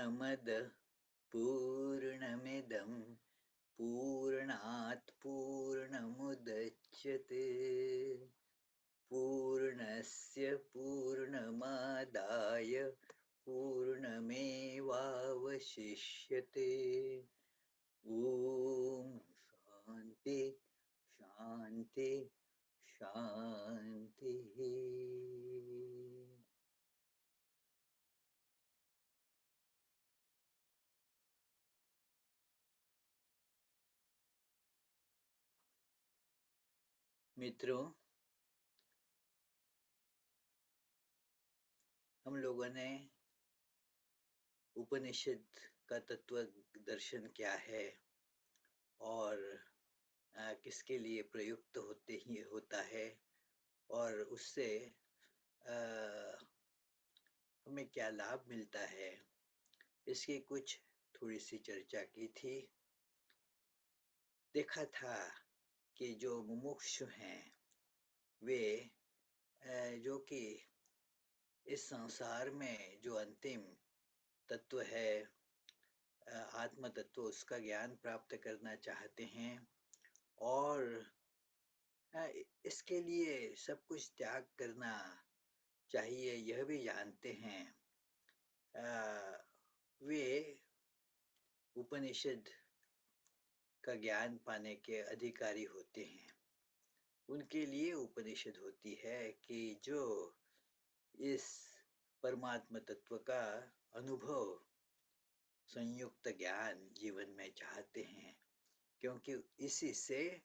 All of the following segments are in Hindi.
पूर्णमद पूर्णमिदं पूर्णात् पूर्णमुदच्यते पूर्णस्य पूर्णमादाय पूर्णमेवावशिष्यते। ॐ शान्ति शान्ति शान्तिः। मित्रों, हम लोगों ने उपनिषद का तत्व दर्शन क्या है और किसके लिए प्रयुक्त होता है और उससे अ, हमें क्या लाभ मिलता है, इसकी कुछ थोड़ी सी चर्चा की थी। देखा था कि जो मुमुक्षु हैं वे जो कि इस संसार में जो अंतिम तत्व है, आत्म तत्व, उसका ज्ञान प्राप्त करना चाहते हैं और इसके लिए सब कुछ त्याग करना चाहिए, यह भी जानते हैं। वे उपनिषद का ज्ञान पाने के अधिकारी होते हैं। उनके लिए उपनिषद होती है कि जो इस परमात्म तत्व का अनुभव, संयुक्त ज्ञान जीवन में चाहते हैं, क्योंकि इसी से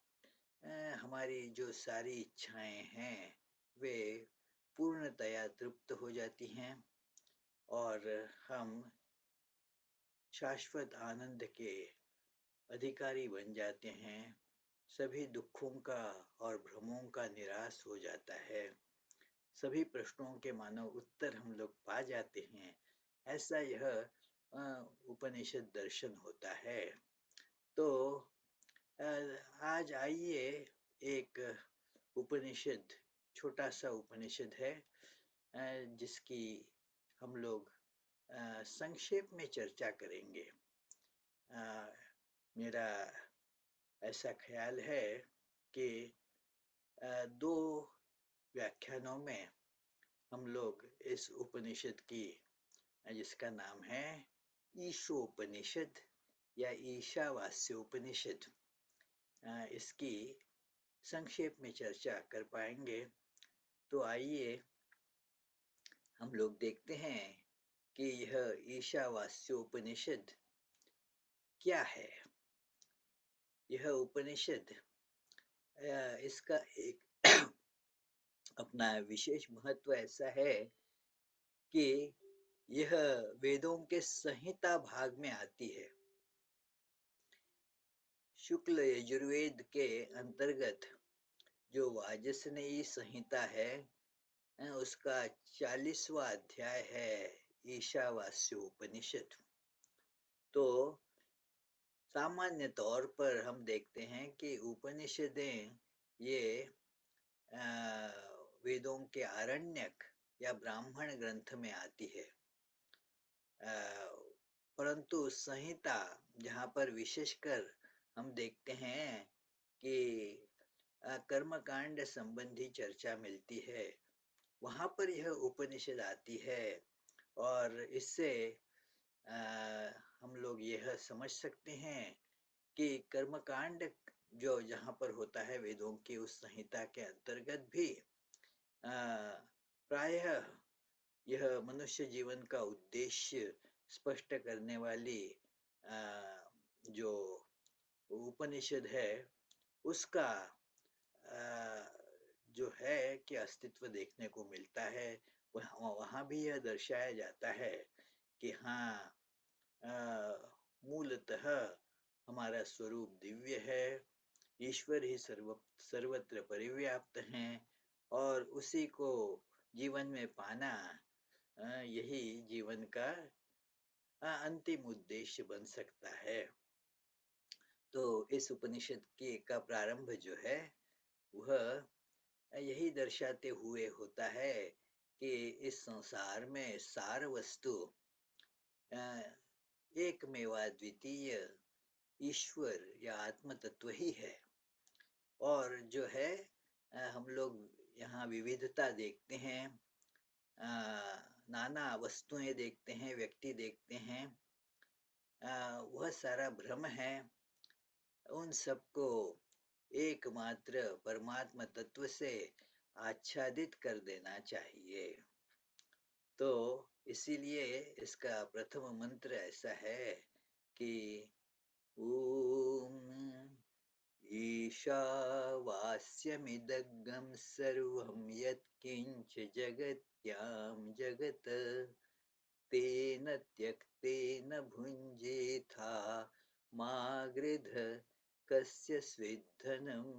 हमारी जो सारी इच्छाएं हैं वे पूर्णतया तृप्त हो जाती हैं और हम शाश्वत आनंद के अधिकारी बन जाते हैं। सभी दुखों का और भ्रमों का निराश हो जाता है। सभी प्रश्नों के मानो उत्तर हम लोग पा जाते हैं। ऐसा यह उपनिषद दर्शन होता है। तो आज आइए एक उपनिषद, छोटा सा उपनिषद है जिसकी हम लोग संक्षेप में चर्चा करेंगे। मेरा ऐसा ख्याल है कि दो व्याख्यानों में हम लोग इस उपनिषद की, जिसका नाम है ईशोपनिषद या ईशावास्योपनिषद, इसकी संक्षेप में चर्चा कर पाएंगे। तो आइए हम लोग देखते हैं कि यह ईशावास्योपनिषद क्या है। यह उपनिषद, इसका एक अपना विशेष महत्व ऐसा है कि यह वेदों के संहिता भाग में आती है। शुक्ल यजुर्वेद के अंतर्गत जो वाजसनेयी संहिता है, उसका 40वां अध्याय है ईशावास्योपनिषद। तो सामान्य तौर पर हम देखते हैं कि उपनिषदें ये वेदों के आरण्यक या ब्राह्मण ग्रंथ में आती है, परंतु संहिता, जहाँ पर विशेषकर हम देखते हैं कि कर्मकांड संबंधी चर्चा मिलती है, वहाँ पर यह उपनिषद आती है। और इससे हम लोग यह समझ सकते हैं कि कर्मकांड जो जहाँ पर होता है वेदों की उस संहिता के अंतर्गत भी प्रायः यह मनुष्य जीवन का उद्देश्य स्पष्ट करने वाली जो उपनिषद है, उसका जो है कि अस्तित्व देखने को मिलता है। वहाँ भी यह दर्शाया जाता है कि हाँ, मूलतः हमारा स्वरूप दिव्य है, ईश्वर ही सर्वत्र परिव्याप्त हैं और उसी को जीवन में पाना यही जीवन का अंतिम उद्देश्य बन सकता है। तो इस उपनिषद के का प्रारंभ जो है वह यही दर्शाते हुए होता है कि इस संसार में सार वस्तु एकमेवाद्वितीय ईश्वर या आत्म तत्व ही है। और जो है हम लोग यहाँ विविधता देखते हैं, नाना वस्तुएं देखते हैं, व्यक्ति देखते हैं, वह सारा भ्रम है। उन सबको एकमात्र परमात्मा तत्व से आच्छादित कर देना चाहिए। तो इसीलिए इसका प्रथम मंत्र ऐसा है कि ओम ईशावास्यमिदग्गं सर्वं यत्किञ्च जगत्यां जगत् तेन त्यक्तेन भुञ्जेथा मा गृध कस्य स्विद्धनम्।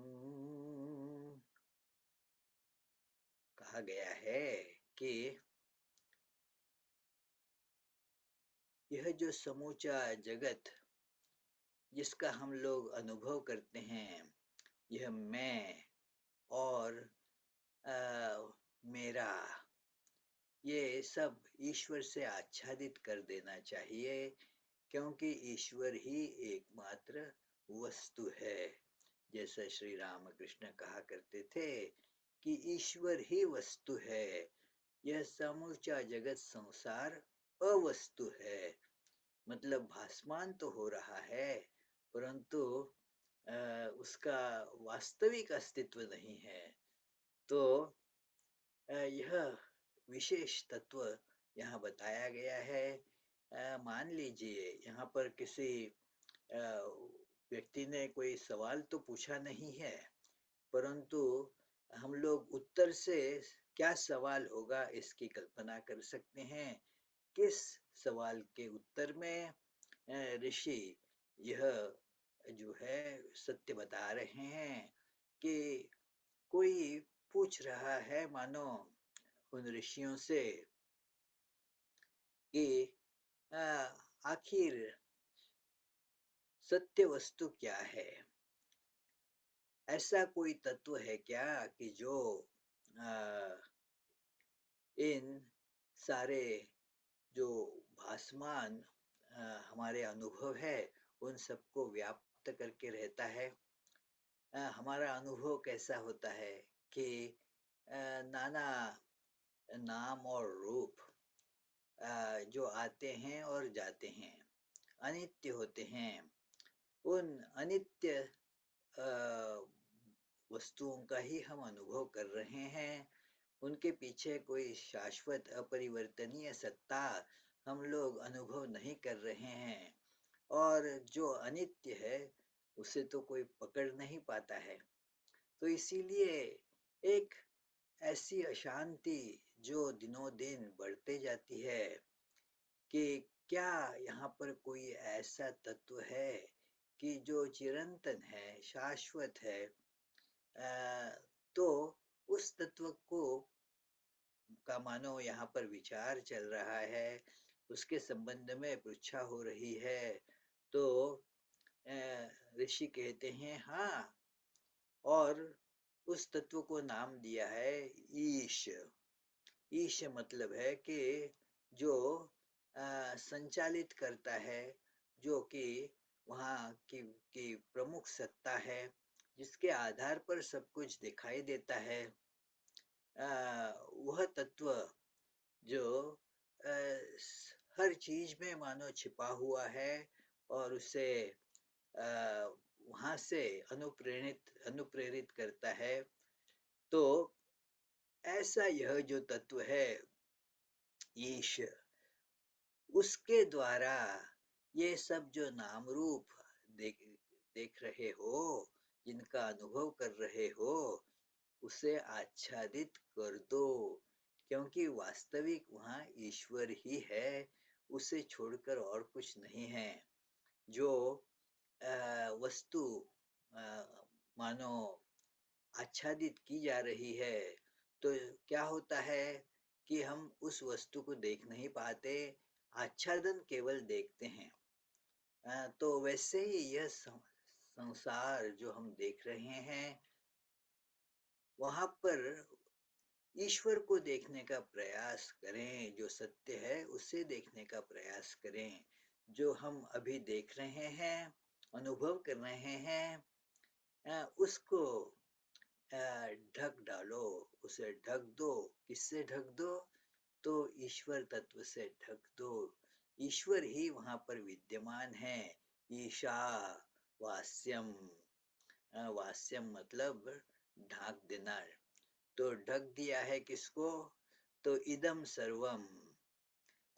कहा गया है कि यह जो समूचा जगत जिसका हम लोग अनुभव करते हैं, यह मैं और मेरा, ये सब ईश्वर से आच्छादित कर देना चाहिए, क्योंकि ईश्वर ही एकमात्र वस्तु है। जैसा श्री रामकृष्ण कहा करते थे कि ईश्वर ही वस्तु है, यह समूचा जगत संसार अवस्तु है। मतलब भासमान तो हो रहा है, परंतु उसका वास्तविक अस्तित्व नहीं है। तो यह विशेष तत्व यहाँ बताया गया है। मान लीजिए यहाँ पर किसी व्यक्ति ने कोई सवाल तो पूछा नहीं है, परंतु हम लोग उत्तर से क्या सवाल होगा इसकी कल्पना कर सकते हैं। किस सवाल के उत्तर में ऋषि यह जो है सत्य बता रहे हैं कि कोई पूछ रहा है, मानो उन ऋषियों से कि आखिर सत्य वस्तु क्या है। ऐसा कोई तत्व है क्या कि जो इन सारे जो भासमान हमारे अनुभव है उन सबको व्याप्त करके रहता है। हमारा अनुभव कैसा होता है कि नाना नाम और रूप जो आते हैं और जाते हैं, अनित्य होते हैं। उन अनित्य वस्तुओं का ही हम अनुभव कर रहे हैं। उनके पीछे कोई शाश्वत अपरिवर्तनीय सत्ता हम लोग अनुभव नहीं कर रहे हैं। और जो अनित्य है उसे तो कोई पकड़ नहीं पाता है। तो इसीलिए एक ऐसी अशांति जो दिनों दिन बढ़ते जाती है कि क्या यहाँ पर कोई ऐसा तत्व है कि जो चिरंतन है, शाश्वत है। तो उस तत्व को का मानो यहाँ पर विचार चल रहा है, उसके संबंध में पृच्छा हो रही है। तो ऋषि कहते हैं हाँ, और उस तत्व को नाम दिया है ईश। ईश मतलब है कि जो संचालित करता है, जो कि वहाँ की प्रमुख सत्ता है, जिसके आधार पर सब कुछ दिखाई देता है। वह तत्व जो हर चीज में मानो छिपा हुआ है और उसे वहां से अनुप्रेरित करता है। तो ऐसा यह जो तत्व है ईश, उसके द्वारा ये सब जो नाम रूप देख देख रहे हो, जिनका अनुभव कर रहे हो, उसे आच्छादित कर दो, क्योंकि वास्तविक वहाँ ईश्वर ही है, उसे छोड़कर और कुछ नहीं है। जो वस्तु मानो आच्छादित की जा रही है, तो क्या होता है कि हम उस वस्तु को देख नहीं पाते, आच्छादन केवल देखते हैं। तो वैसे ही यह संसार जो हम देख रहे हैं, वहां पर ईश्वर को देखने का प्रयास करें, जो सत्य है उसे देखने का प्रयास करें। जो हम अभी देख रहे हैं, अनुभव कर रहे हैं, उसको ढक डालो, उसे ढक दो। किससे ढक दो? तो ईश्वर तत्व से ढक दो। ईश्वर ही वहां पर विद्यमान है। ईशा वास्यम, वास्यम मतलब ढाक देना। तो ढक दिया है किसको? तो इदम सर्वम,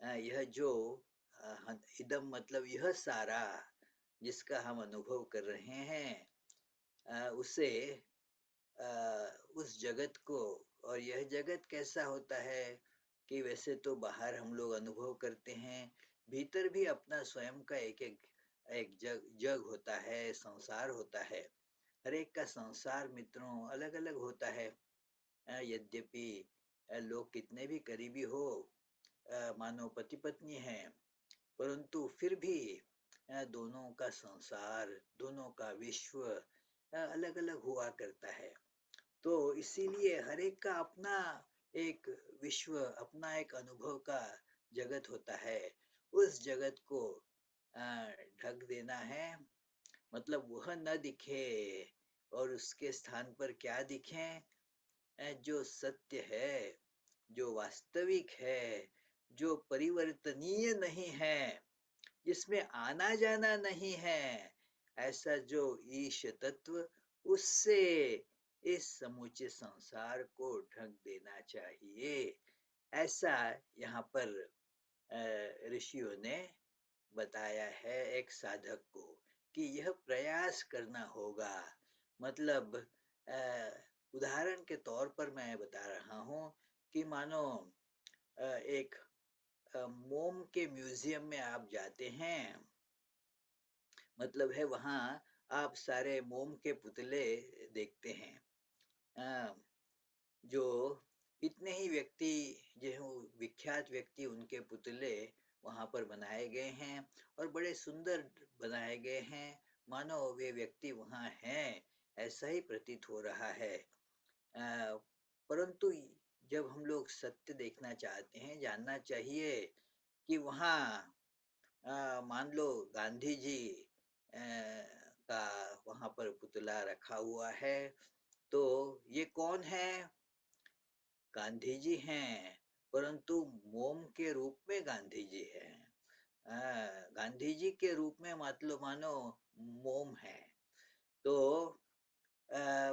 यह जो इदम मतलब यह सारा जिसका हम अनुभव कर रहे हैं, उसे उस जगत को। और यह जगत कैसा होता है कि वैसे तो बाहर हम लोग अनुभव करते हैं, भीतर भी अपना स्वयं का एक एक एक जग जग होता है, संसार होता है। हर एक का संसार मित्रों अलग अलग होता है। यद्यपि लोग कितने भी करीबी हो, मानो पति पत्नी हैं, परंतु फिर भी दोनों का संसार, दोनों का विश्व अलग अलग हुआ करता है। तो इसीलिए हर एक का अपना एक विश्व, अपना एक अनुभव का जगत होता है। उस जगत को ढक देना है, मतलब वह न दिखे और उसके स्थान पर क्या दिखे? जो सत्य है, जो वास्तविक है, जो परिवर्तनीय नहीं है, जिसमें आना जाना नहीं है, ऐसा जो ईश तत्व, उससे इस समूचे संसार को ढक देना चाहिए। ऐसा यहाँ पर ऋषियों ने बताया है एक साधक को कि यह प्रयास करना होगा। मतलब उदाहरण के तौर पर मैं बता रहा हूँ कि मानो एक मोम के म्यूजियम में आप जाते हैं, मतलब है वहाँ आप सारे मोम के पुतले देखते हैं। जो इतने ही व्यक्ति, जो विख्यात व्यक्ति, उनके पुतले वहां पर बनाए गए हैं और बड़े सुंदर बनाए गए हैं, मानो वे व्यक्ति वहां हैं, ऐसा ही प्रतीत हो रहा है। परंतु जब हम लोग सत्य देखना चाहते हैं, जानना चाहिए कि वहाँ मान लो गांधी जी का वहां पर पुतला रखा हुआ है, तो ये कौन है? गांधी जी हैं, परंतु मोम के रूप में गांधी जी हैं। गांधी जी के रूप में मतलब मानो मोम है। तो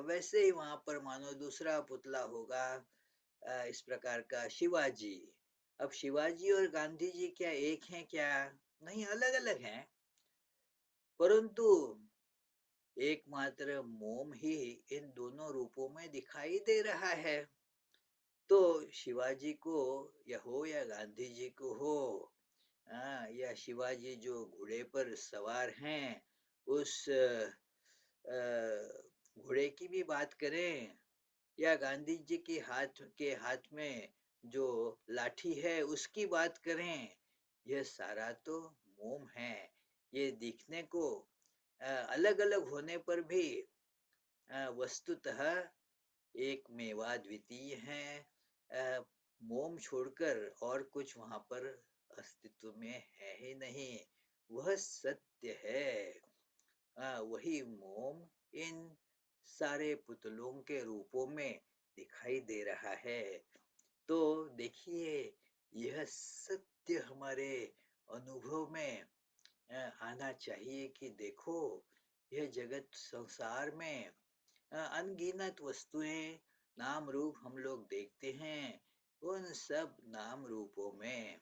वैसे ही वहां पर मानो दूसरा पुतला होगा, इस प्रकार का शिवाजी। अब शिवाजी और गांधी जी क्या एक हैं क्या? नहीं, अलग अलग हैं। परंतु एकमात्र मोम ही इन दोनों रूपों में दिखाई दे रहा है। तो शिवाजी को या हो या गांधी जी को हो, या शिवाजी जो घोड़े पर सवार हैं, उस घोड़े की भी बात करें, या गांधी जी के हाथ में जो लाठी है उसकी बात करें, यह सारा तो मोम है। ये दिखने को अलग अलग होने पर भी वस्तुतः एक मेवा द्वितीय है। मोम छोड़कर और कुछ वहां पर अस्तित्व में है ही नहीं, वह सत्य है। वही मोम इन सारे पुतलों के रूपों में दिखाई दे रहा है। तो देखिए, यह सत्य हमारे अनुभव में आना चाहिए कि देखो, यह जगत संसार में अनगिनत वस्तुएं, नाम रूप हम लोग देखते हैं। उन सब नाम रूपों में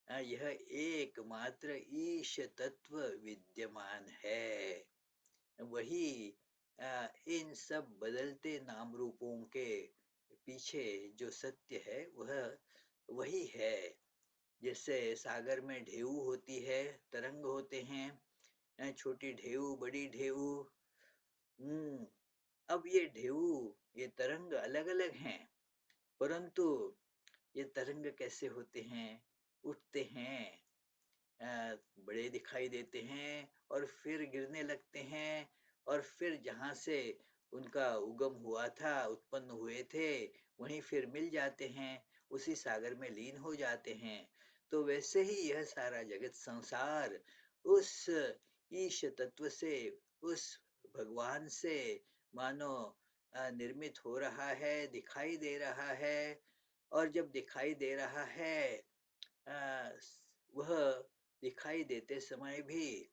यह एकमात्र ईश तत्व विद्यमान है। वही इन सब बदलते नाम रूपों के पीछे जो सत्य है, वह वही है। जैसे सागर में ढेउ होती है, तरंग होते हैं, छोटी ढेउ, बड़ी ढेउ। अब ये ढेउ, ये तरंग अलग अलग हैं, परंतु ये तरंग कैसे होते हैं? उठते हैं, बड़े दिखाई देते हैं और फिर गिरने लगते हैं, और फिर जहाँ से उनका उगम हुआ था, उत्पन्न हुए थे, वहीं फिर मिल जाते हैं, उसी सागर में लीन हो जाते हैं। तो वैसे ही यह सारा जगत संसार उस ईश तत्व से, उस भगवान से मानो निर्मित हो रहा है, दिखाई दे रहा है। और जब दिखाई दे रहा है, वह दिखाई देते समय भी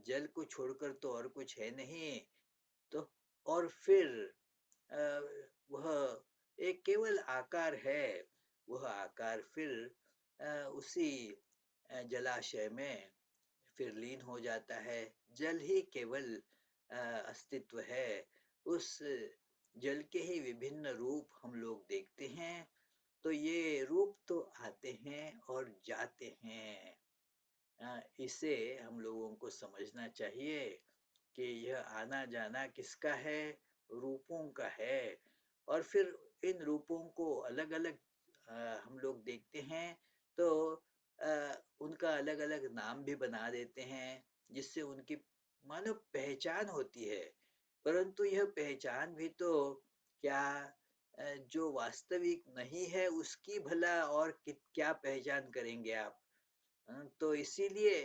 जल को छोड़कर तो और कुछ है नहीं। तो और फिर अ, वह एक केवल आकार है। वह आकार फिर उसी जलाशय में फिर लीन हो जाता है। जल ही केवल अस्तित्व है। उस जल के ही विभिन्न रूप हम लोग देखते हैं। तो ये रूप तो आते हैं और जाते हैं। इसे हम लोगों को समझना चाहिए कि यह आना जाना किसका है? रूपों का है। और फिर इन रूपों को अलग अलग हम लोग देखते हैं, तो उनका अलग अलग नाम भी बना देते हैं, जिससे उनकी मानो पहचान होती है। परंतु यह पहचान भी तो क्या जो वास्तविक नहीं है उसकी भला और क्या पहचान करेंगे आप? तो इसीलिए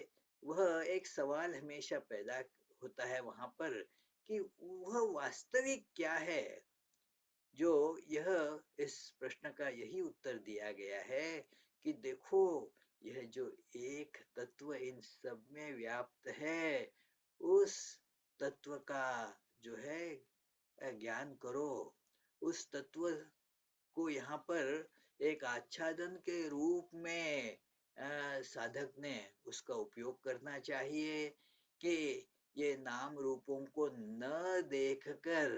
वह एक सवाल हमेशा पैदा होता है वहां पर कि वह वास्तविक क्या है? जो यह इस प्रश्न का यही उत्तर दिया गया है कि देखो, यह जो एक तत्व इन सब में व्याप्त है, उस तत्व का जो है ज्ञान करो। उस तत्व को यहाँ पर एक आच्छादन के रूप में साधक ने उसका उपयोग करना चाहिए कि ये नाम रूपों को न देखकर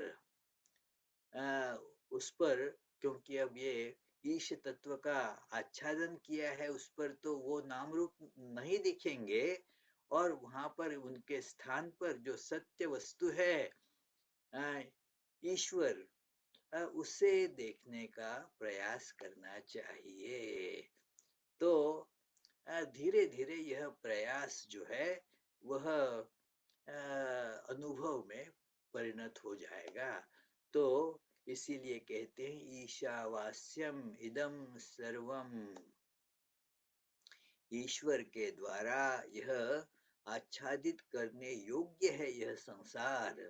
उस पर, क्योंकि अब ये ईश तत्व का आच्छादन किया है उस पर, तो वो नाम रूप नहीं दिखेंगे। और वहां पर उनके स्थान पर जो सत्य वस्तु है, ईश्वर, उसे देखने का प्रयास करना चाहिए। तो धीरे धीरे यह प्रयास जो है वह अनुभव में परिणत हो जाएगा। तो इसीलिए कहते हैं ईशावास्यम इदम सर्वम। ईश्वर के द्वारा यह आच्छादित करने योग्य है यह संसार।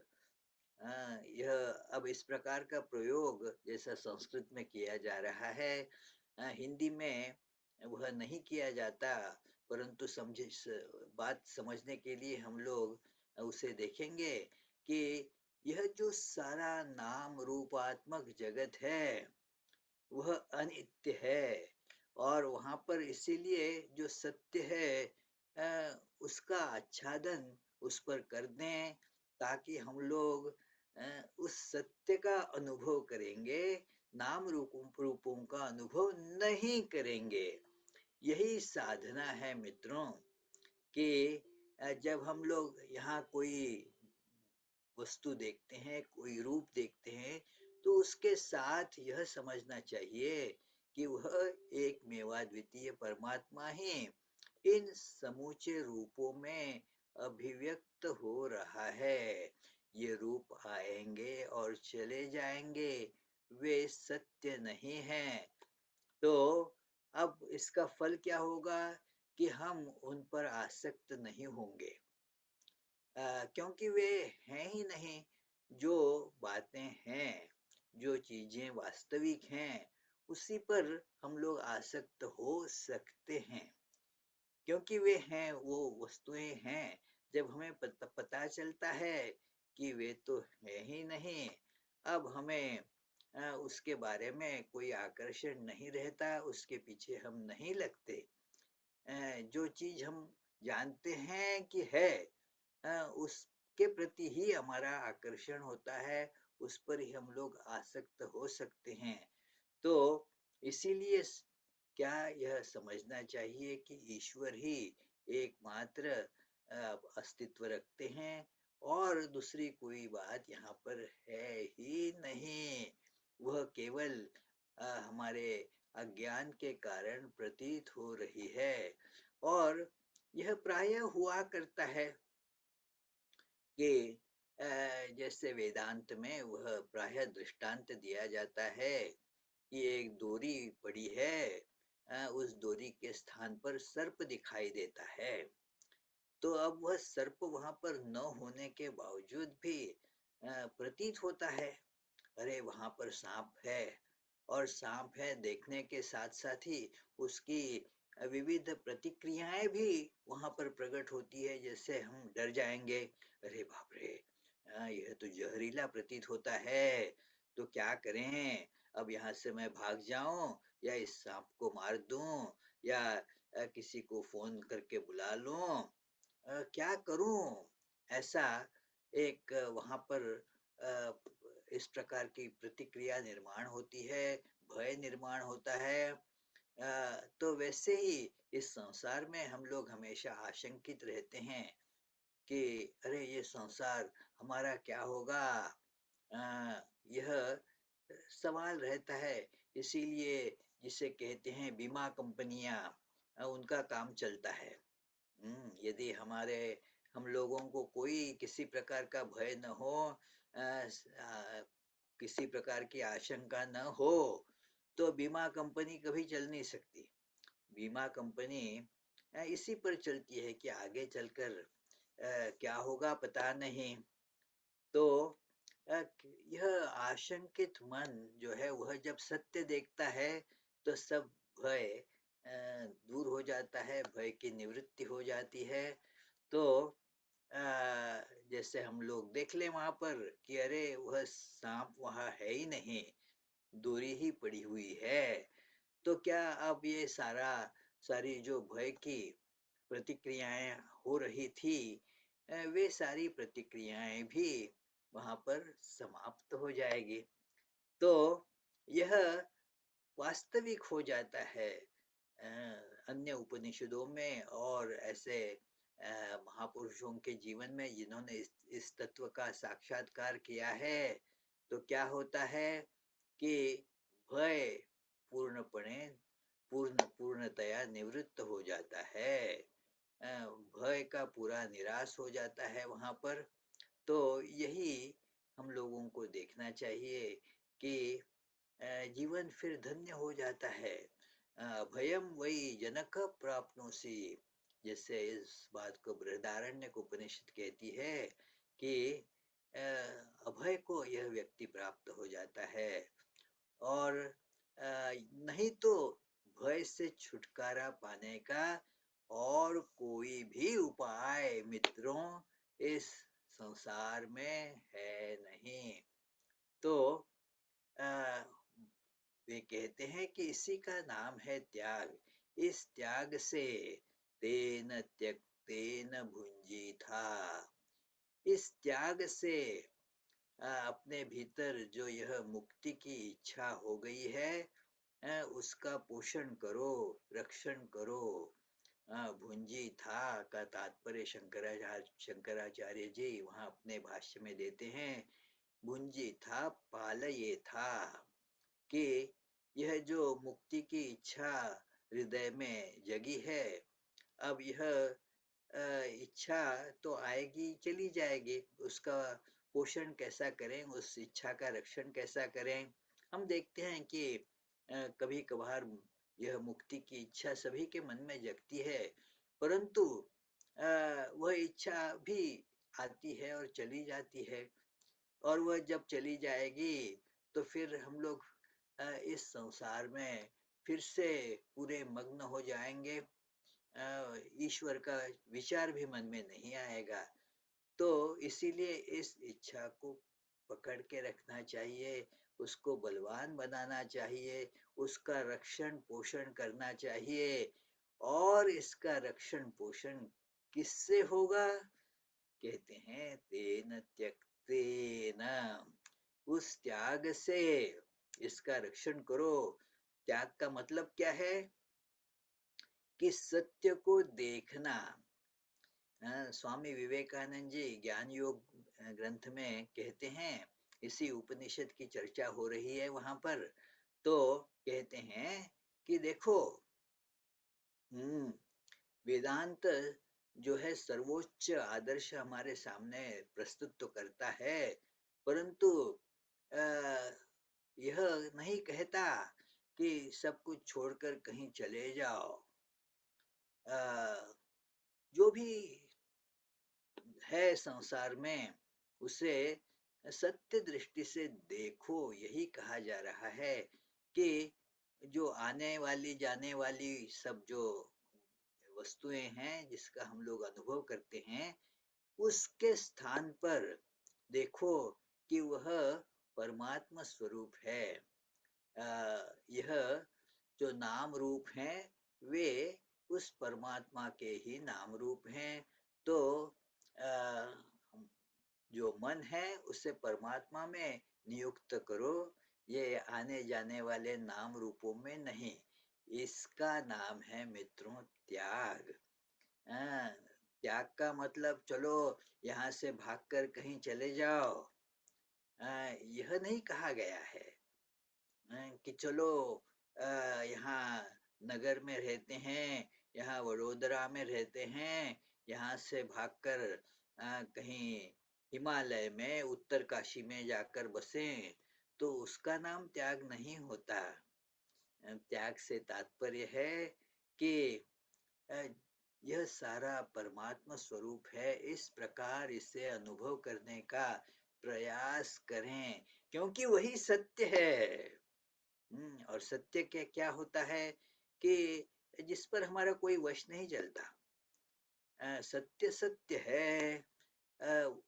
यह अब इस प्रकार का प्रयोग जैसा संस्कृत में किया जा रहा है, हिंदी में वह नहीं किया जाता। परंतु समझे, बात समझने के लिए हम लोग उसे देखेंगे कि यह जो सारा नाम रूपात्मक जगत है वह अनित्य है। और वहां पर इसीलिए जो सत्य है उसका आच्छादन उस पर कर दें, ताकि हम लोग उस सत्य का अनुभव करेंगे, नाम रूपों का अनुभव नहीं करेंगे। यही साधना है मित्रों कि जब हम लोग यहाँ कोई वस्तु देखते हैं, कोई रूप देखते हैं, तो उसके साथ यह समझना चाहिए कि वह एक मेवाद्वितीय परमात्मा ही इन समूचे रूपों में अभिव्यक्त हो रहा है। ये रूप आएंगे और चले जाएंगे, वे सत्य नहीं हैं। तो अब इसका फल क्या होगा कि हम उन पर आसक्त नहीं होंगे, क्योंकि वे हैं ही नहीं। जो बातें हैं, जो चीजें वास्तविक हैं, उसी पर हम लोग आसक्त हो सकते हैं, क्योंकि वे हैं, वो वस्तुएं हैं। जब हमें पता चलता है कि वे तो है ही नहीं, अब हमें उसके बारे में कोई आकर्षण नहीं रहता, उसके पीछे हम नहीं लगते। जो चीज हम जानते हैं कि है, उसके प्रति ही हमारा आकर्षण होता है, उस पर ही हम लोग आसक्त हो सकते हैं। तो इसीलिए क्या यह समझना चाहिए कि ईश्वर ही एकमात्र अस्तित्व रखते हैं, और दूसरी कोई बात यहाँ पर है ही नहीं। वह केवल हमारे अज्ञान के कारण प्रतीत हो रही है। और यह प्रायः हुआ करता है कि जैसे वेदांत में वह प्रायः दृष्टांत दिया जाता है कि एक डोरी पड़ी है उस डोरी के स्थान पर सर्प दिखाई देता है। तो अब वह सर्प वहां पर न होने के बावजूद भी प्रतीत होता है, अरे वहां पर सांप है। और सांप है देखने के साथ साथ ही उसकी विविध प्रतिक्रियाएं भी वहां पर प्रकट होती है, जैसे हम डर जाएंगे, अरे बाप रे, यह तो जहरीला प्रतीत होता है, तो क्या करें, अब यहाँ से मैं भाग जाऊं या इस सांप को मार दूं या किसी को फोन करके बुला लूं, क्या करूं। ऐसा एक वहां पर अ, इस प्रकार की प्रतिक्रिया निर्माण होती है, भय निर्माण होता है। तो वैसे ही इस संसार में हम लोग हमेशा आशंकित रहते हैं कि अरे ये संसार हमारा क्या होगा। यह सवाल रहता है। इसीलिए जिसे कहते हैं बीमा कंपनियां, उनका काम चलता है। यदि हम लोगों को कोई किसी प्रकार का भय न हो, किसी प्रकार की आशंका न हो, तो बीमा कंपनी कभी चल नहीं सकती। बीमा कंपनी इसी पर चलती है कि आगे चलकर क्या होगा पता नहीं। तो अ, यह आशंकित मन जो है वह जब सत्य देखता है तो सब भय दूर हो जाता है, भय की निवृत्ति हो जाती है। तो अ, जैसे हम लोग देख ले वहां पर कि अरे वह सांप वहां है ही नहीं, दूरी ही पड़ी हुई है। तो क्या अब ये सारी जो भय की प्रतिक्रियाएं हो रही थी, वे सारी प्रतिक्रियाएं भी वहां पर समाप्त हो जाएगी। तो यह वास्तविक हो जाता है अन्य उपनिषदों में और ऐसे महापुरुषों के जीवन में जिन्होंने इस तत्व का साक्षात्कार किया है। तो क्या होता है कि भय पूर्णपणे पूर्णतया निवृत्त हो जाता है। भय का पूरा निराश हो जाता है वहां पर। तो यही हम लोगों को देखना चाहिए कि जीवन फिर धन्य हो जाता है। भयम वही जनक प्राप्नोसी, जैसे इस बात को बृहदारण्यक उपनिषद कहती है कि अभय को यह व्यक्ति प्राप्त हो जाता है। और नहीं तो भय से छुटकारा पाने का और कोई भी उपाय मित्रों इस संसार में है नहीं। तो आ, वे कहते हैं कि इसी का नाम है त्याग। इस त्याग से तेन त्यक्तेन भुंजी था। इस त्याग से अपने भीतर जो यह मुक्ति की इच्छा हो गई है, उसका पोषण करो, रक्षण करो। भुंजी था का तात्पर्य शंकराचार्य जी वहां अपने भाष्य में देते हैं, भुंजी था पालये था, कि यह जो मुक्ति की इच्छा हृदय में जगी है, अब यह इच्छा तो आएगी चली जाएगी, उसका पोषण कैसा करें, उस इच्छा का रक्षण कैसा करें। हम देखते हैं कि कभी कभार यह मुक्ति की इच्छा सभी के मन में जगती है, परंतु वह इच्छा भी आती है और चली जाती है। और वह जब चली जाएगी तो फिर हम लोग इस संसार में फिर से पूरे मग्न हो जाएंगे। ईश्वर का विचार भी मन में नहीं आएगा। तो इसीलिए इस इच्छा को पकड़ के रखना चाहिए, उसको बलवान बनाना चाहिए, उसका रक्षण पोषण करना चाहिए। और इसका रक्षण पोषण किससे होगा? कहते हैं तेन त्यक्तेन, उस त्याग से इसका रक्षण करो। त्याग का मतलब क्या है? कि सत्य को देखना। स्वामी विवेकानंद जी ज्ञान योग ग्रंथ में कहते हैं, इसी उपनिषद की चर्चा हो रही है वहां पर। तो कहते हैं कि देखो, वेदांत जो है सर्वोच्च आदर्श हमारे सामने प्रस्तुत तो करता है, परंतु यह नहीं कहता कि सब कुछ छोड़कर कहीं चले जाओ। जो भी है संसार में उसे सत्य दृष्टि से देखो, यही कहा जा रहा है कि जो आने वाली जाने वाली सब जो वस्तुएं हैं जिसका हम लोग अनुभव करते हैं, उसके स्थान पर देखो कि वह परमात्मा स्वरूप है। यह जो नाम रूप हैं वे उस परमात्मा के ही नाम रूप हैं। तो जो मन है उसे परमात्मा में नियुक्त करो, ये आने जाने वाले नाम रूपों में नहीं। इसका नाम है मित्रों त्याग। हाँ, त्याग का मतलब चलो यहाँ से भागकर कहीं चले जाओ, यह नहीं कहा गया है। कि चलो यहाँ नगर में रहते हैं, यहाँ वडोदरा में रहते हैं, यहाँ से भागकर कहीं हिमालय में उत्तर काशी में जाकर बसें, तो उसका नाम त्याग नहीं होता। त्याग से तात्पर्य है कि अ, यह सारा परमात्मा स्वरूप है, इस प्रकार इसे अनुभव करने का प्रयास करें, क्योंकि वही सत्य है। और सत्य क्या क्या होता है कि जिस पर हमारा कोई वश नहीं चलता। सत्य सत्य है,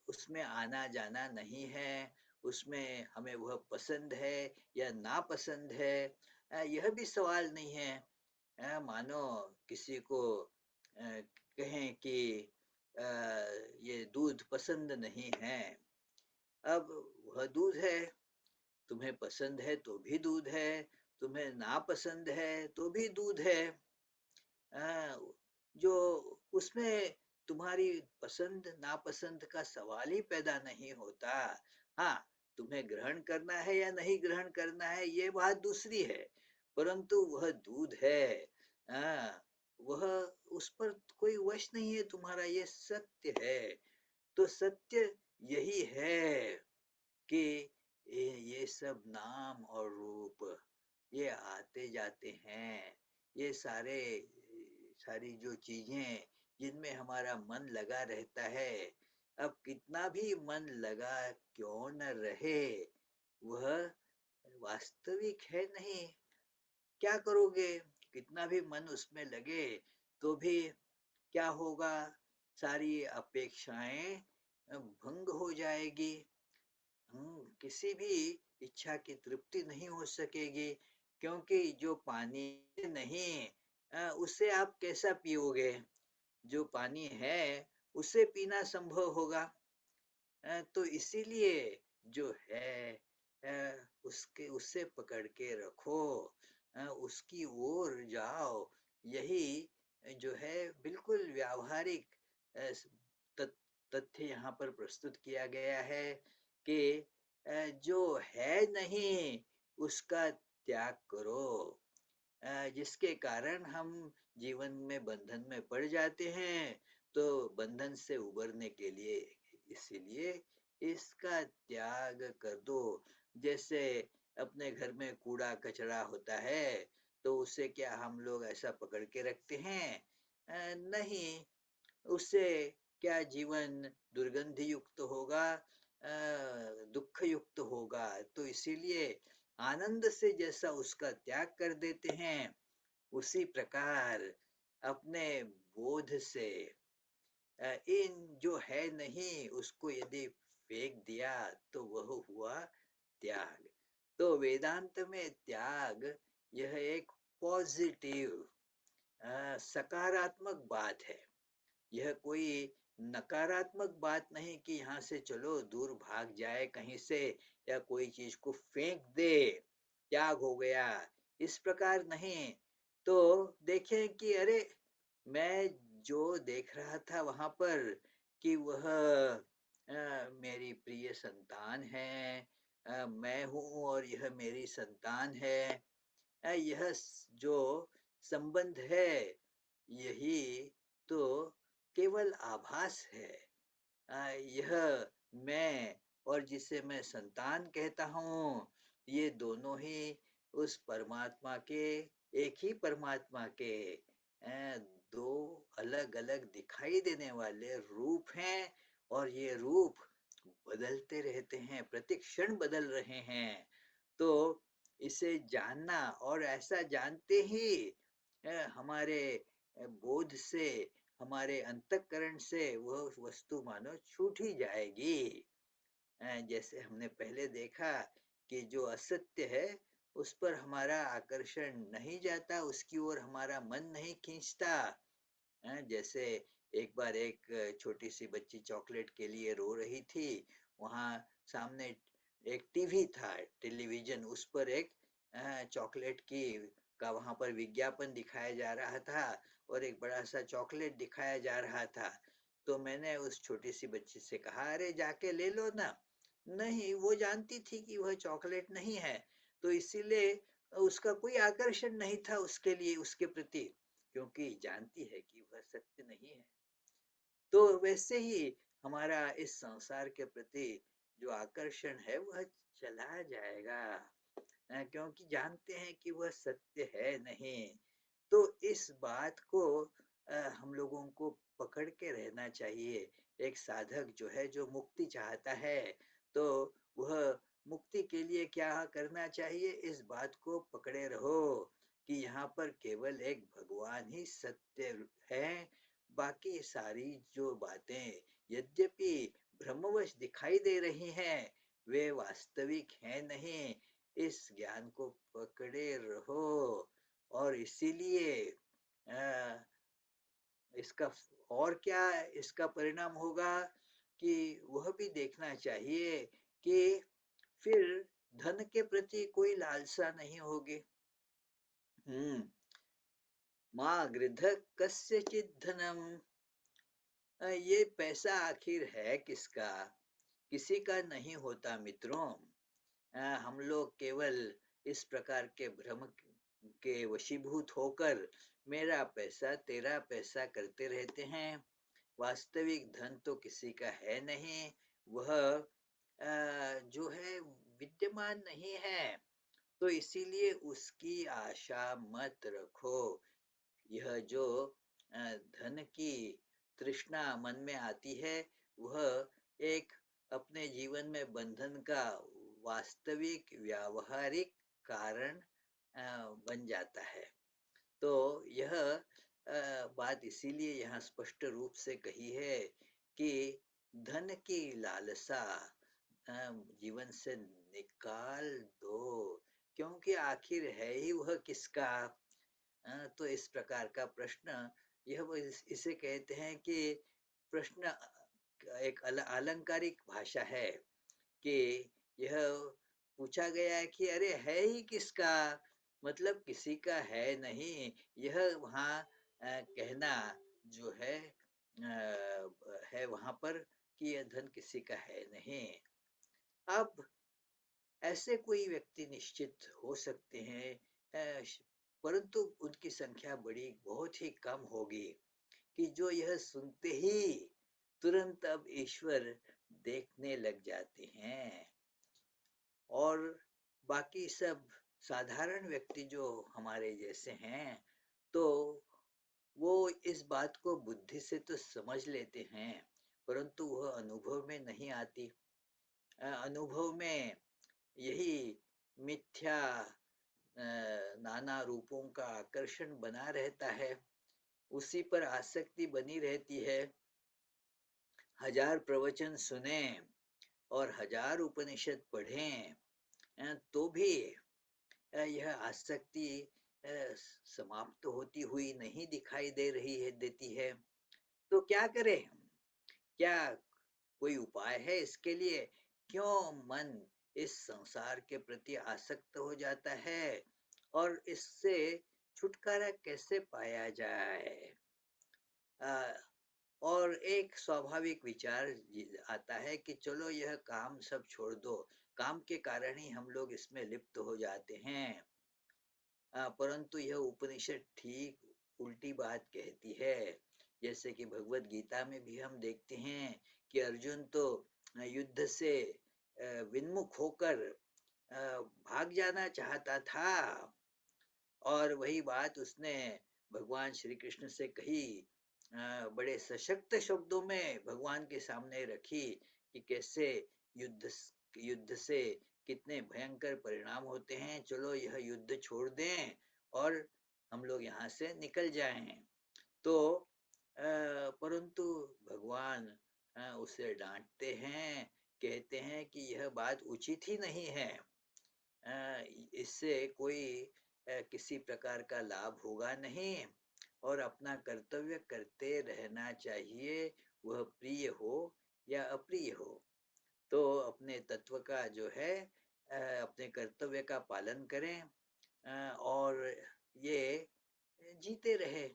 उसमें आना जाना नहीं है, उसमें हमें वह पसंद है या नापसंद है, यह भी सवाल नहीं है। मानो किसी को कहें कि अ, ये दूध पसंद नहीं है, अब वह दूध है, तुम्हें पसंद है तो भी दूध है, तुम्हें नापसंद है तो भी दूध है। आ, जो उसमें तुम्हारी पसंद नापसंद का सवाल ही पैदा नहीं होता। हाँ, तुम्हें ग्रहण करना है या नहीं ग्रहण करना है ये बात दूसरी है, परंतु वह दूध है। आ, वह उस पर कोई वश नहीं है तुम्हारा, ये सत्य है। तो सत्य यही है कि ये सब नाम और रूप ये आते जाते हैं। ये सारी जो चीजें जिनमें हमारा मन लगा रहता है, अब कितना भी मन लगा क्यों न रहे, वह वास्तविक है नहीं। क्या करोगे, कितना भी मन उसमें लगे तो भी क्या होगा, सारी अपेक्षाएं भंग हो जाएगी। किसी भी इच्छा की तृप्ति नहीं हो सकेगी, क्योंकि जो पानी नहीं उसे आप कैसा पियोगे। जो पानी है उसे पीना संभव होगा। तो इसीलिए जो है उसके उसे पकड़ के रखो, उसकी ओर जाओ। यही जो है बिल्कुल व्यावहारिक तथ्य यहाँ पर प्रस्तुत किया गया है कि जो है नहीं उसका त्याग करो, जिसके कारण हम जीवन में बंधन में पड़ जाते हैं। तो बंधन से उबरने के लिए इसीलिए इसका त्याग कर दो। जैसे अपने घर में कूड़ा कचरा होता है, तो उसे क्या हम लोग ऐसा पकड़ के रखते हैं? नहीं। उससे क्या जीवन दुर्गंध युक्त होगा, दुख युक्त होगा। तो इसीलिए आनंद से जैसा उसका त्याग कर देते हैं, उसी प्रकार अपने बोध से इन जो है नहीं उसको यदि फेंक दिया तो वह हुआ त्याग। तो वेदांत में त्याग यह एक पॉजिटिव सकारात्मक बात है। यह कोई नकारात्मक बात नहीं कि यहाँ से चलो दूर भाग जाए कहीं से, या कोई चीज को फेंक दे, त्याग हो गया, इस प्रकार नहीं। तो देखें कि अरे, मैं जो देख रहा था वहां पर कि वह मेरी प्रिय संतान है, मैं हूँ और यह मेरी संतान है। यह जो संबंध है यही तो केवल आभास है। यह मैं और जिसे मैं संतान कहता हूँ, ये दोनों ही उस परमात्मा के, एक ही परमात्मा के दो अलग अलग दिखाई देने वाले रूप हैं, और ये रूप बदलते रहते हैं, प्रतिक्षण बदल रहे हैं। तो इसे जानना, और ऐसा जानते ही हमारे बोध से, हमारे अंतःकरण से वह वस्तु मानो छूट ही जाएगी। जैसे हमने पहले देखा कि जो असत्य है उस पर हमारा आकर्षण नहीं जाता, उसकी ओर हमारा मन नहीं खींचता। जैसे एक बार एक छोटी सी बच्ची चॉकलेट के लिए रो रही थी। वहाँ सामने एक टीवी था, टेलीविजन, उस पर एक चॉकलेट की का वहाँ पर विज्ञापन दिखाया जा रहा था, और एक बड़ा सा चॉकलेट दिखाया जा रहा था। तो मैंने उस छोटी सी बच्ची से कहा, अरे जाके ले लो ना। नहीं, वो जानती थी कि वह चॉकलेट नहीं है, तो इसीलिए उसका कोई आकर्षण नहीं था उसके लिए, उसके प्रति, क्योंकि जानती है कि वह सत्य नहीं है। तो वैसे ही हमारा इस संसार के प्रति जो आकर्षण है वह चला जाएगा, क्योंकि जानते हैं कि वह सत्य है नहीं। तो इस बात को हम लोगों को पकड़ के रहना चाहिए। एक साधक जो है, जो मुक्ति चाहता है, तो वह मुक्ति के लिए क्या करना चाहिए, इस बात को पकड़े रहो कि यहाँ पर केवल एक भगवान ही सत्य है। बाकी सारी जो बातें यद्यपि भ्रमवश दिखाई दे रही हैं, वे वास्तविक हैं नहीं। इस ज्ञान को पकड़े रहो, और इसीलिए इसका और क्या इसका परिणाम होगा कि वह भी देखना चाहिए कि फिर धन के प्रति कोई लालसा नहीं होगी। हम्म। माँ गृध कस्यचित् धनम, ये पैसा आखिर है किसका, किसी का नहीं होता मित्रों। हम लोग केवल इस प्रकार के भ्रम के वशीभूत होकर मेरा पैसा तेरा पैसा करते रहते हैं। वास्तविक धन तो किसी का है नहीं, वह जो है विद्यमान नहीं है। तो इसीलिए उसकी आशा मत रखो। यह जो धन की तृष्णा मन में आती है, वह एक अपने जीवन में बंधन का वास्तविक व्यावहारिक कारण बन जाता है। तो यह बात इसीलिए यहाँ स्पष्ट रूप से कही है कि धन की लालसा जीवन से निकाल दो, क्योंकि आखिर है ही वह किसका। तो इस प्रकार का प्रश्न, यह इसे कहते हैं कि प्रश्न एक अलंकारिक भाषा है, कि यह पूछा गया है कि अरे है ही किसका, मतलब किसी का है नहीं। यह वहाँ कहना जो है वहाँ पर कि यह धन किसी का है नहीं। अब ऐसे कोई व्यक्ति निश्चित हो सकते हैं, परंतु उनकी संख्या बड़ी बहुत ही कम होगी, कि जो यह सुनते ही तुरंत अब ईश्वर देखने लग जाते हैं। और बाकी सब साधारण व्यक्ति जो हमारे जैसे हैं, तो वो इस बात को बुद्धि से तो समझ लेते हैं, परंतु वह अनुभव में नहीं आती। अनुभव में यही मिथ्या नाना रूपों का आकर्षण बना रहता है, उसी पर आसक्ति बनी रहती है। हजार प्रवचन सुने और हजार उपनिषद पढ़ें, तो भी यह आसक्ति समाप्त होती हुई नहीं दिखाई दे रही है, देती है। तो क्या करें, क्या कोई उपाय है इसके लिए? क्यों मन इस संसार के प्रति आसक्त हो जाता है, और इससे छुटकारा कैसे पाया जाए? और एक स्वाभाविक विचार आता है कि चलो यह काम सब छोड़ दो, काम के कारण ही हम लोग इसमें लिप्त हो जाते हैं। परंतु यह उपनिषद ठीक उल्टी बात कहती है। जैसे कि भगवत गीता में भी हम देखते हैं कि अर्जुन तो युद्ध से विन्मुख होकर भाग जाना चाहता था और वही बात उसने भगवान श्री कृष्ण से कही, बड़े सशक्त शब्दों में भगवान के सामने रखी कि कैसे युद्ध युद्ध से कितने भयंकर परिणाम होते हैं, चलो यह युद्ध छोड़ दें और हम लोग यहाँ से निकल जाएं। तो परंतु भगवान उसे डांटते हैं, कहते हैं कि यह बात उचित ही नहीं है, इससे कोई किसी प्रकार का लाभ होगा नहीं और अपना कर्तव्य करते रहना चाहिए, वह प्रिय हो या अप्रिय हो। तो अपने तत्व का जो है अपने कर्तव्य का पालन करें और ये जीते रहे,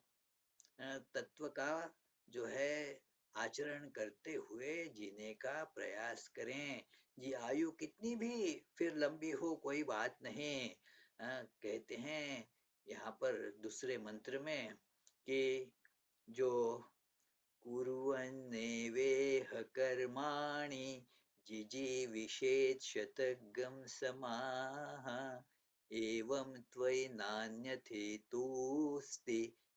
तत्व का जो है आचरण करते हुए जीने का प्रयास करें। जी आयु कितनी भी फिर लंबी हो कोई बात नहीं, कहते हैं यहाँ पर दूसरे मंत्र में कि जो कुर्वन्नेवेह कर्माणि जिजीविषेत् शतगं समाः एवं त्वयि नान्यथेतोऽस्ति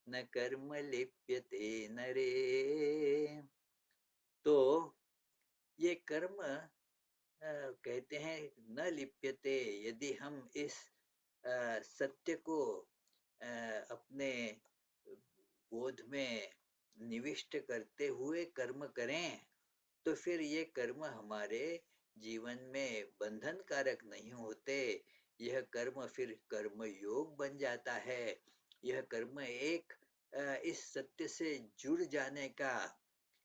न कर्म लिप्यते नरे। तो ये कर्म कहते हैं न लिप्यते, यदि हम इस सत्य को अपने बोध में निविष्ट करते हुए कर्म करें तो फिर ये कर्म हमारे जीवन में बंधन कारक नहीं होते, यह कर्म फिर कर्म योग बन जाता है। यह कर्म एक इस सत्य से जुड़ जाने का,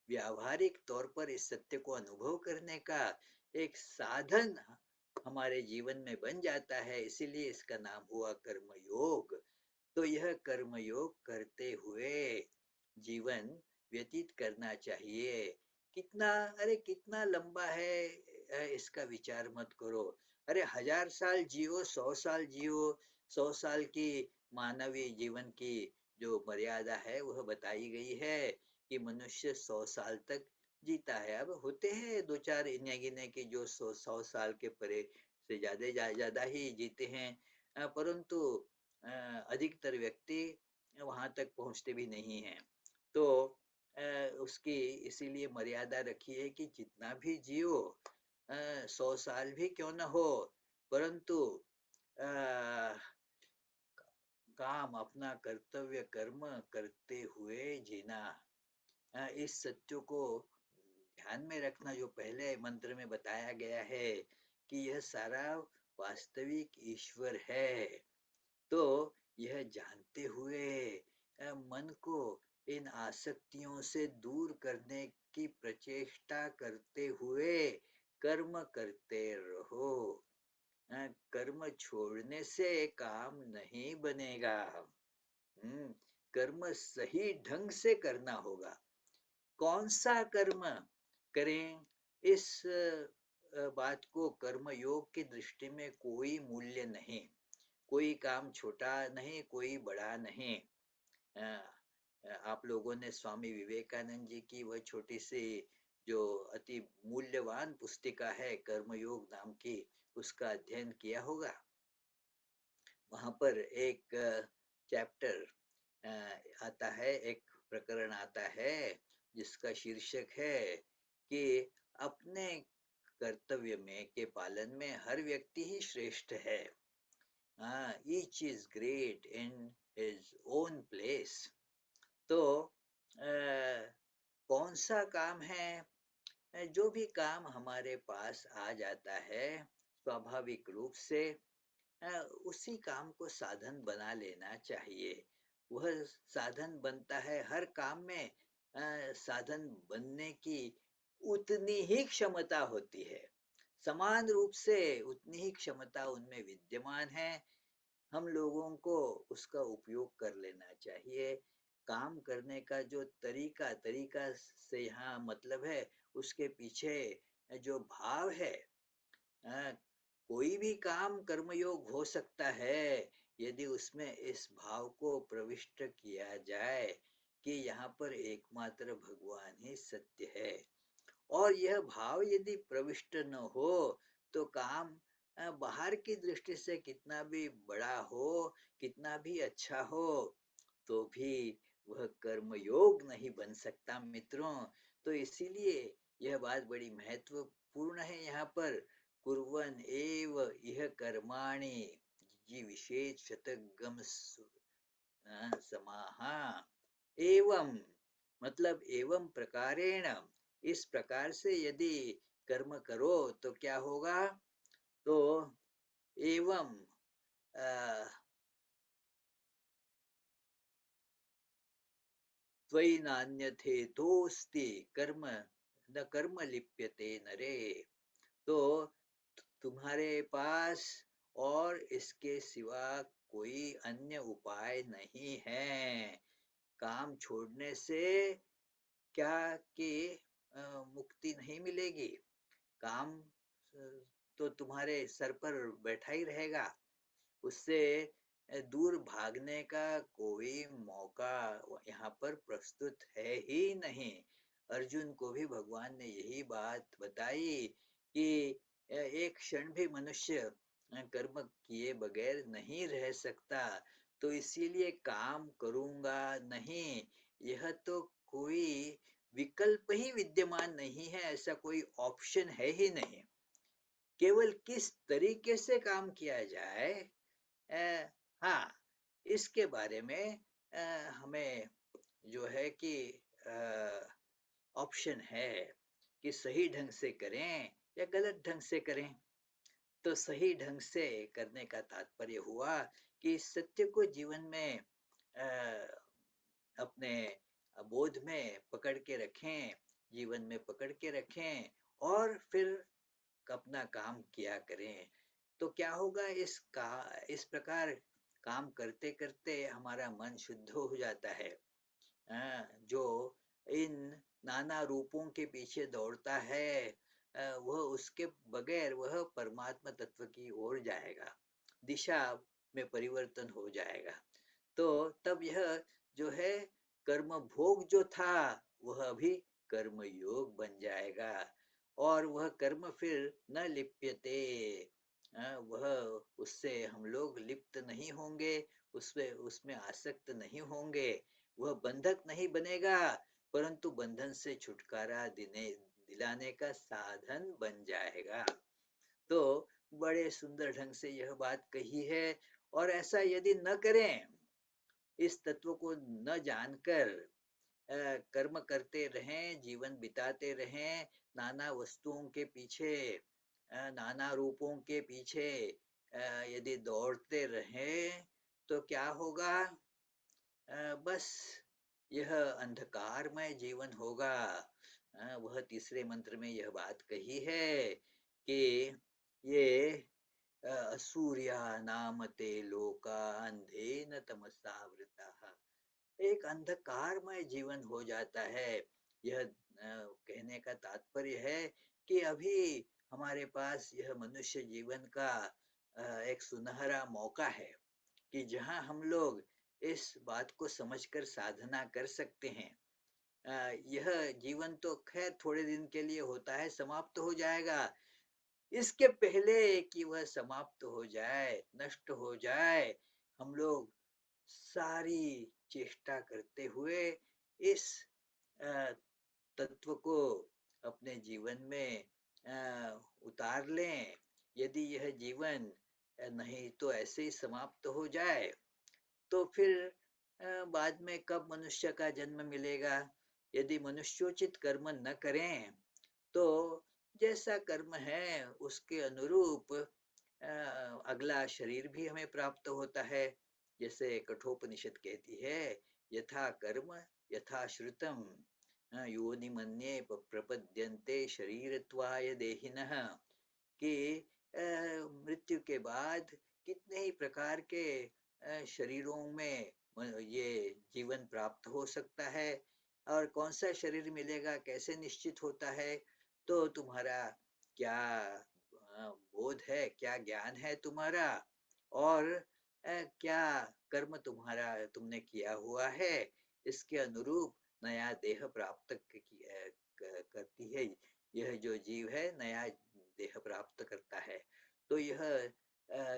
व्यावहारिक तौर पर इस सत्य को अनुभव करने का एक साधन हमारे जीवन में बन जाता है, इसीलिए इसका नाम हुआ कर्मयोग। तो यह कर्मयोग करते हुए जीवन व्यतीत करना चाहिए। कितना, अरे कितना लंबा है इसका विचार मत करो। अरे 1000 साल जियो, 100 साल जियो, 100 साल की मानवीय जीवन की जो मर्यादा है वह बताई गई है कि मनुष्य 100 साल तक जीता है। अब होते हैं दो चार इन्हें गिने की जो 100 साल के परे से ज्यादा ही जीते हैं, परंतु अधिकतर व्यक्ति वहां तक पहुंचते भी नहीं हैं। तो उसकी इसीलिए मर्यादा रखी है कि जितना भी जियो, 100 साल भी क्यों न हो, परंतु काम अपना कर्तव्य कर्म करते हुए जीना, इस सत्य को ध्यान में रखना जो पहले मंत्र में बताया गया है कि यह सारा वास्तविक ईश्वर है। तो यह जानते हुए मन को इन आसक्तियों से दूर करने की प्रचेष्टा करते हुए कर्म करते रहो। कर्म छोड़ने से काम नहीं बनेगा। कर्म सही ढंग से करना होगा। कौन सा कर्म करें, इस बात को कर्म योग की दृष्टि में कोई मूल्य नहीं, कोई काम छोटा नहीं, कोई बड़ा नहीं। आप लोगों ने स्वामी विवेकानंद जी की वह छोटी सी जो अति मूल्यवान पुस्तिका है कर्मयोग नाम की, उसका अध्ययन किया होगा। वहां पर एक चैप्टर आता है, एक प्रकरण आता है जिसका शीर्षक है कि अपने कर्तव्य में के पालन में हर व्यक्ति ही श्रेष्ठ है। Each is great in his own place. तो कौन सा काम है, जो भी काम हमारे पास आ जाता है स्वाभाविक रूप से उसी काम को साधन बना लेना चाहिए। वह साधन बनता है हर काम में, साधन बनने की उतनी ही क्षमता होती है, समान रूप से उतनी ही क्षमता उनमें विद्यमान है। हम लोगों को उसका उपयोग कर लेना चाहिए। काम करने का जो तरीका तरीका से यहाँ मतलब है उसके पीछे जो भाव है, कोई भी काम कर्मयोग हो सकता है यदि उसमें इस भाव को प्रविष्ट किया जाए कि यहाँ पर एकमात्र भगवान ही सत्य है। और यह भाव यदि प्रविष्ट न हो तो काम बाहर की दृष्टि से कितना भी बड़ा हो, कितना भी अच्छा हो, तो भी वह कर्मयोग नहीं बन सकता मित्रों। तो इसीलिए यह बात बड़ी महत्वपूर्ण है यहाँ पर। कुर्वन् एव इह कर्माणि जी विशेष शतगम समाहा। एवं मतलब एवं प्रकारेण, इस प्रकार से यदि कर्म करो तो क्या होगा? तो एवं त्वयि नान्यथेतोऽस्ति कर्म न कर्म लिप्यते नरे। तो तुम्हारे पास और इसके सिवा कोई अन्य उपाय नहीं है काम छोड़ने से। क्या कि मुक्ति नहीं मिलेगी, काम तो तुम्हारे सर पर बैठा ही रहेगा, उससे दूर भागने का कोई मौका यहाँ पर प्रस्तुत है ही नहीं। अर्जुन को भी भगवान ने यही बात बताई कि एक क्षण भी मनुष्य कर्म किए बगैर नहीं रह सकता। तो इसीलिए काम करूंगा नहीं, यह तो कोई विकल्प ही विद्यमान नहीं है, ऐसा कोई ऑप्शन है ही नहीं। केवल किस तरीके से काम किया जाए, हाँ, इसके बारे में हमें जो है कि ऑप्शन है कि सही ढंग से करें या गलत ढंग से करें। तो सही ढंग से करने का तात्पर्य हुआ कि सत्य को जीवन में अपने बोध में पकड़ के रखें, जीवन में पकड़ के रखें और फिर अपना काम किया करें। तो क्या होगा, इस प्रकार काम करते करते हमारा मन शुद्ध हो जाता है। जो इन नाना रूपों के पीछे दौड़ता है, वह उसके बगैर वह परमात्मा तत्व की ओर जाएगा, दिशा में परिवर्तन हो जाएगा। तो तब यह जो है कर्म भोग जो था वह अभी कर्म योग बन जाएगा, और वह कर्म फिर न लिप्यते, वह उससे हम लोग लिप्त नहीं होंगे, उसमें उसमें आसक्त नहीं होंगे, वह बंधक नहीं बनेगा, परंतु बंधन से छुटकारा दिलाने का साधन बन जाएगा। तो बड़े सुंदर ढंग से यह बात कही है। और ऐसा यदि न करें, इस तत्व को न जानकर कर्म करते रहें, जीवन बिताते रहें, नाना वस्तुओं के पीछे, नाना रूपों के पीछे यदि दौड़ते रहें, तो क्या होगा? बस यह अंधकारमय जीवन होगा। वह तीसरे मंत्र में यह बात कही है कि ये असूर्या नाम ते लोका अंधेन तमसावृता, एक अंधकारमय जीवन हो जाता है। यह कहने का तात्पर्य है कि अभी हमारे पास यह मनुष्य जीवन का एक सुनहरा मौका है कि जहां हम लोग इस बात को समझकर साधना कर सकते हैं। यह जीवन तो खैर थोड़े दिन के लिए होता है, समाप्त हो जाएगा। इसके पहले कि वह समाप्त हो जाए, नष्ट हो जाए, हम लोग सारी चेष्टा करते हुए इस तत्व को अपने जीवन में उतार लें। यदि यह जीवन नहीं तो ऐसे ही समाप्त हो जाए, तो फिर बाद में कब मनुष्य का जन्म मिलेगा? यदि मनुष्योचित कर्म न करें, तो जैसा कर्म है उसके अनुरूप अगला शरीर भी हमें प्राप्त होता है। जैसे कठोपनिषद कहती है, यथा कर्म यथा श्रुतम योनि मन्ये प्रपद्यन्ते शरीरत्वाय देहिनः, कि मृत्यु के बाद कितने ही प्रकार के शरीरों में ये जीवन प्राप्त हो सकता है, और कौन सा शरीर मिलेगा कैसे निश्चित होता है? तो तुम्हारा क्या बोध है, क्या ज्ञान है तुम्हारा, और क्या कर्म तुम्हारा तुमने किया हुआ है, इसके अनुरूप नया देह प्राप्त करती है। यह जो जीव है नया देह प्राप्त करता है। तो यह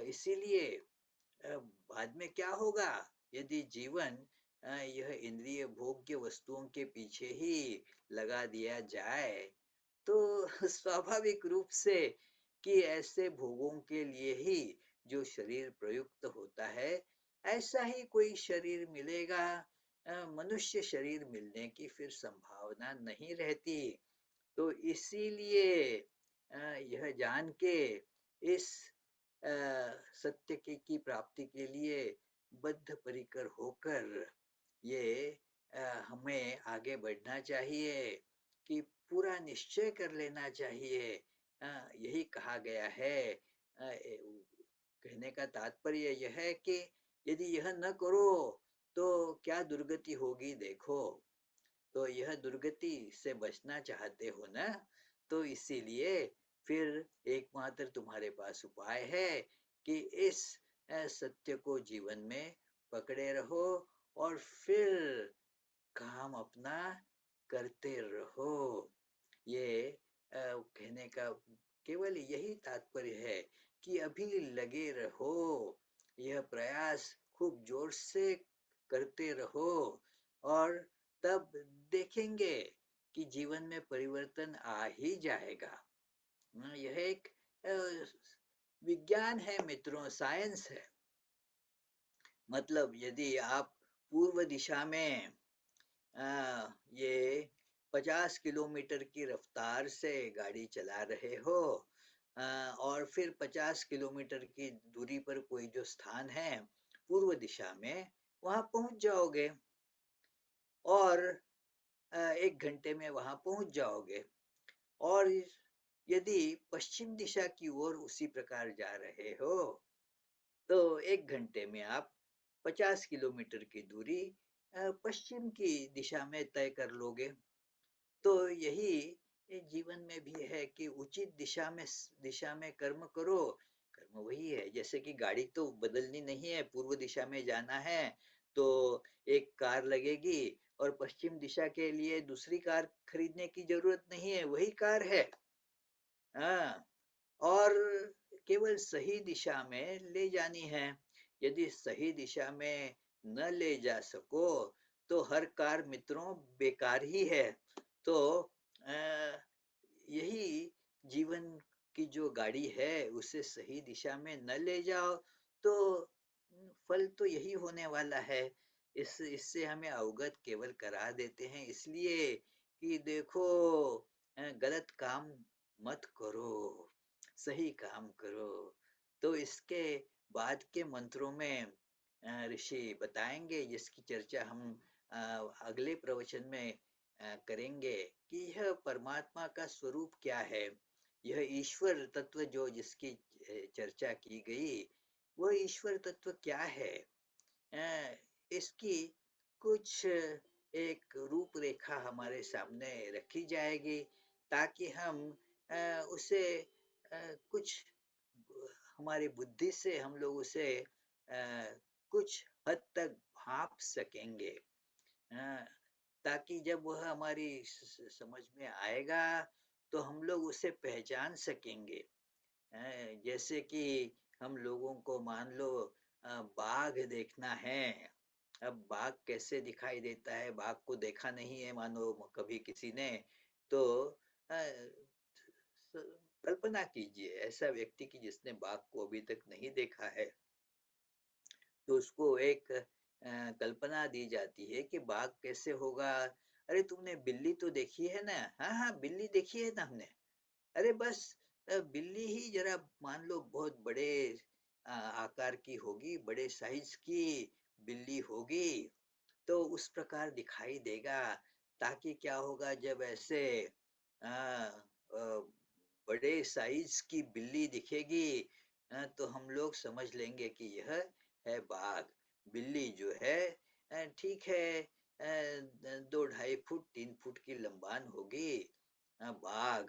इसीलिए बाद में क्या होगा यदि जीवन यह इंद्रिय भोग्य वस्तुओं के पीछे ही लगा दिया जाए, तो स्वाभाविक रूप से कि ऐसे भोगों के लिए ही जो शरीर प्रयुक्त होता है, ऐसा ही कोई शरीर मिलेगा। मनुष्य शरीर मिलने की फिर संभावना नहीं रहती। तो इसीलिए यह जान के इस अ, सत्य की प्राप्ति के लिए बद्ध परिकर होकर ये हमें आगे बढ़ना चाहिए कि पूरा निश्चय कर लेना चाहिए। यही कहा गया है। कहने का तात्पर्य यह है कि यदि यह न करो तो क्या दुर्गति होगी देखो। तो यह दुर्गति से बचना चाहते हो ना, तो इसीलिए फिर एकमात्र तुम्हारे पास उपाय है कि इस सत्य को जीवन में पकड़े रहो और फिर काम अपना करते रहो। ये कहने का केवल यही तात्पर्य है कि अभी लगे रहो, यह प्रयास खूब जोर से करते रहो और तब देखेंगे कि जीवन में परिवर्तन आ ही जाएगा। यह एक विज्ञान है मित्रों, साइंस है। मतलब यदि आप पूर्व दिशा में ये 50 किलोमीटर की रफ्तार से गाड़ी चला रहे हो, और फिर 50 किलोमीटर की दूरी पर कोई जो स्थान है पूर्व दिशा में, वहां पहुंच जाओगे और 1 घंटे में वहां पहुंच जाओगे। और यदि पश्चिम दिशा की ओर उसी प्रकार जा रहे हो तो 1 घंटे में आप 50 किलोमीटर की दूरी पश्चिम की दिशा में तय कर लोगे। तो यही जीवन में भी है कि उचित दिशा में कर्म करो। कर्म वही है, जैसे कि गाड़ी तो बदलनी नहीं है, पूर्व दिशा में जाना है तो एक कार लगेगी और पश्चिम दिशा के लिए दूसरी कार खरीदने की जरूरत नहीं है, वही कार है। हाँ, और केवल सही दिशा में ले जानी है। यदि सही दिशा में न ले जा सको तो हर कार मित्रों बेकार ही है। तो यही जीवन की जो गाड़ी है उसे सही दिशा में न ले जाओ तो फल तो यही होने वाला है। इससे हमें अवगत केवल करा देते हैं इसलिए कि देखो गलत काम मत करो, सही काम करो। तो इसके बाद के मंत्रों में ऋषि बताएंगे, जिसकी चर्चा हम अगले प्रवचन में करेंगे कि यह परमात्मा का स्वरूप क्या है। यह ईश्वर तत्व जो जिसकी चर्चा की गई, वह ईश्वर तत्व क्या है, इसकी कुछ एक रूपरेखा हमारे सामने रखी जाएगी ताकि हम उसे कुछ हमारी बुद्धि से हम लोग उसे कुछ हद तक भांप सकेंगे। ताकि जब वह हमारी समझ में आएगा तो हम लोग उसे पहचान सकेंगे। जैसे कि हम लोगों को मान लो बाघ देखना है। अब बाघ कैसे दिखाई देता है, बाघ को देखा नहीं है मानो कभी किसी ने, तो कल्पना कीजिए ऐसा व्यक्ति कि जिसने बाघ को अभी तक नहीं देखा है, तो उसको एक कल्पना दी जाती है कि बाघ कैसे होगा। अरे तुमने बिल्ली तो देखी है ना, हाँ हाँ बिल्ली देखी है ना हमने। अरे बस बिल्ली ही जरा मान लो बहुत बड़े आकार की होगी, बड़े साइज की बिल्ली होगी, तो उस प्रकार दिखाई देगा। ताकि क्या होगा जब ऐसे आ, आ, बड़े साइज की बिल्ली दिखेगी, तो हम लोग समझ लेंगे कि यह है बाघ। बिल्ली जो है ठीक है 2-2.5 फुट 3 फुट की लंबान होगी, बाघ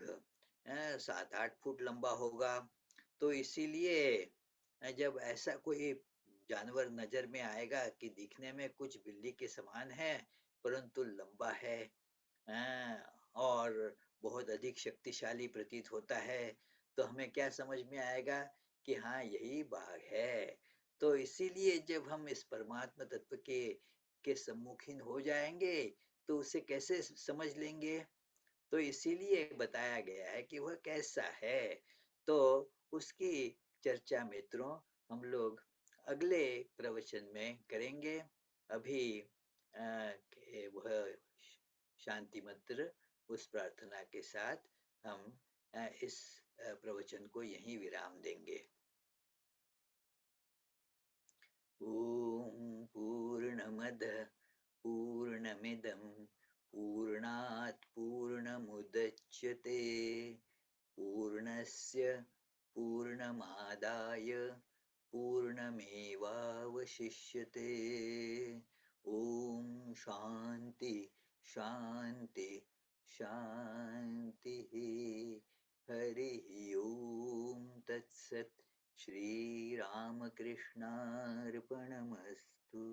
7-8 फुट लंबा होगा। तो इसीलिए जब ऐसा कोई जानवर नजर में आएगा कि दिखने में कुछ बिल्ली के समान है परंतु लंबा है, और बहुत अधिक शक्तिशाली प्रतीत होता है, तो हमें क्या समझ में आएगा कि हाँ यही बाघ है। तो इसीलिए जब हम इस परमात्मा तत्व के सम्मुखीन हो जाएंगे तो उसे कैसे समझ लेंगे? तो इसीलिए बताया गया है कि वह कैसा है। तो उसकी चर्चा मित्रों हम लोग अगले प्रवचन में करेंगे। अभी वह शांति मंत्र उस प्रार्थना के साथ हम इस प्रवचन को यहीं विराम देंगे। ओम पूर्णमद पूर्णमिदं पूर्णात् पूर्णमुदच्यते पूर्णस्य पूर्णमादाय पूर्णमेवावशिष्यते। ॐ शान्ति शान्ति शान्तिः। हरिः ॐ तत्सत्। श्रीरामकृष्णार्पणमस्तु।